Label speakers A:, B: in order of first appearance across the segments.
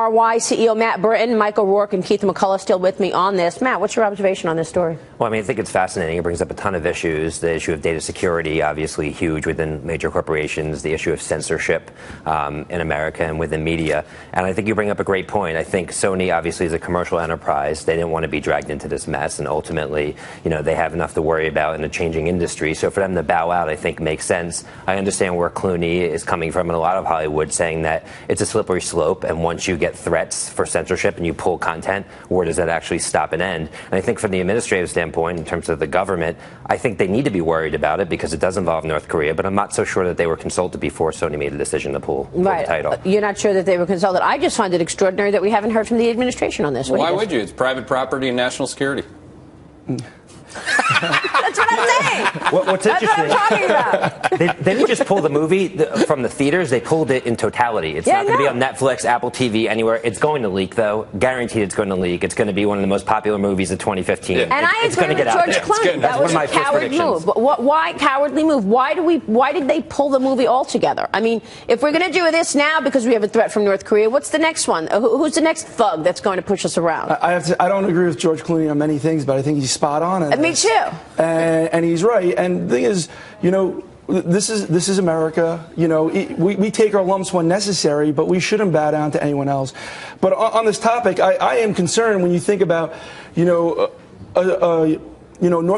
A: RY CEO Matt Britton, Michael Rourke, and Keith McCullough still with me on this. Matt, what's your observation on this story?
B: Well, I mean, I think it's fascinating. It brings up a ton of issues. The issue of data security, obviously huge within major corporations. The issue of censorship in America and within media. And I think you bring up a great point. I think Sony obviously is a commercial enterprise. They didn't want to be dragged into this mess. And ultimately, you know, they have enough to worry about in a changing industry. So for them to bow out, I think makes sense. I understand where Clooney is coming from in a lot of Hollywood, saying that it's a slippery slope. And once you get threats for censorship and you pull content, where does that actually stop and end? And I think from the administrative standpoint, in terms of the government, I think they need to be worried about it because it does involve North Korea. But I'm not so sure that they were consulted before Sony made the decision to pull the title.
A: You're not sure that they were consulted. I just find it extraordinary that we haven't heard from the administration on this.
C: Why would you? It's private property and national security.
A: That's what I'm saying.
B: What's
A: That's
B: interesting?
A: what I'm talking about.
B: They didn't just pull the movie from the theaters. They pulled it in totality. It's not going to be on Netflix, Apple TV, anywhere. It's going to leak, though. Guaranteed it's going to leak. It's going to be one of the most popular movies of 2015.
A: Yeah. And I agree with George Clooney. That was a coward move. But why cowardly move? Why did they pull the movie altogether? I mean, if we're going to do this now because we have a threat from North Korea, what's the next one? Who's the next thug that's going to push us around?
D: I don't agree with George Clooney on many things, but I think he's spot on.
A: Me too.
D: And he's right. And the thing is, you know, this is America. You know, we take our lumps when necessary, but we shouldn't bow down to anyone else. But on this topic, I am concerned when you think about, North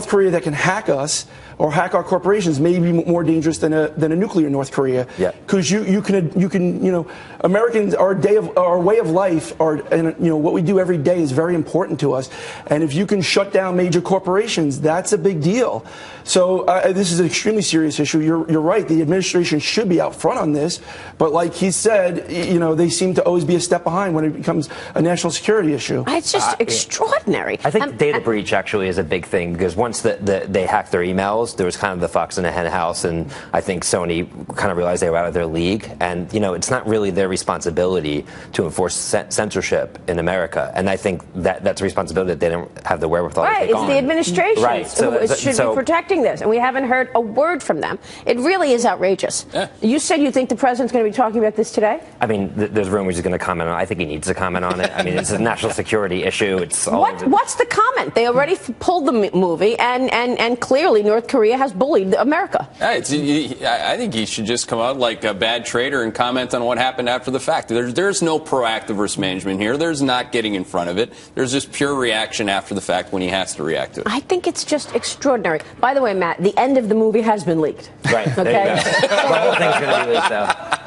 D: Korea that can hack us or hack our corporations may be more dangerous than a nuclear North Korea.
B: Yeah.
D: Because you can Americans, our way of life, what we do every day is very important to us. And if you can shut down major corporations, that's a big deal. So this is an extremely serious issue. You're right. The administration should be out front on this. But like he said, they seem to always be a step behind when it becomes a national security issue.
A: It's just extraordinary.
B: I think data breach actually is a big thing because once they hacked their emails, there was kind of the fox in the hen house, and I think Sony kind of realized they were out of their league. And it's not really their responsibility to enforce censorship in America. And I think that's a responsibility that they don't have the wherewithal to take on.
A: It's the administration who should be protecting this, and we haven't heard a word from them. It really is outrageous. Yeah. You said you think the president's going to be talking about this today? I mean,
B: there's rumors he's going to comment on it. I think he needs to comment on it. I mean, it's a national security issue. It's
A: what's the comment? They already pulled the movie, and clearly North Korea has bullied America.
C: I think he should just come out like a bad trader and comment on what happened after the fact. There's no proactive risk management here. There's not getting in front of it. There's just pure reaction after the fact when he has to react to it.
A: I think it's just extraordinary. By the way, Matt, the end of the movie has been leaked.
B: Right. Okay. The whole thing's going to be leaked out.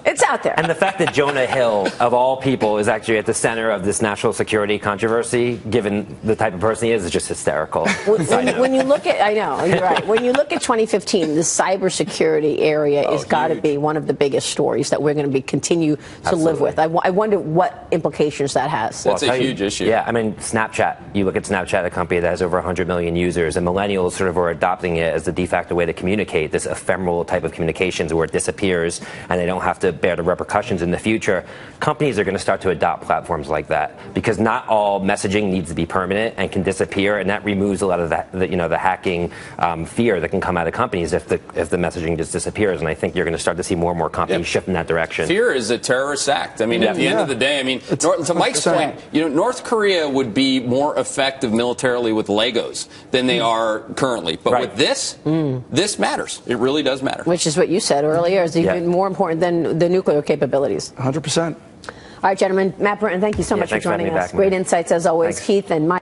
A: It's out there.
B: And the fact that Jonah Hill, of all people, is actually at the center of this national security controversy, given the type of person he is just hysterical.
A: When you look at, I know, you're right. When you look at 2015, the cybersecurity area has got to be one of the biggest stories that we're going to be continue to live with. I wonder what implications that has.
C: That's a huge issue.
B: Yeah, I mean, Snapchat. You look at Snapchat, a company that has over 100 million users, and millennials sort of are adopting it as the de facto way to communicate, this ephemeral type of communications where it disappears and they don't have to bear the repercussions in the future. Companies are going to start to adopt platforms like that because not all messaging needs to be permanent and can disappear, and that removes a lot of the hacking fear that can come out of companies if the messaging just disappears. And I think you're going to start to see more and more companies shift in that direction.
C: Fear is a terrorist act. I mean, at the end of the day, I mean, to Mike's point, North Korea would be more effective militarily with Legos than they are currently. But with this matters. It really does matter.
A: Which is what you said earlier is even more important than the nuclear capabilities.
D: 100%.
A: All right, gentlemen. Matt Britton, thank you so much for joining us. Great insights as always.
B: Thanks.
A: Keith and Mike.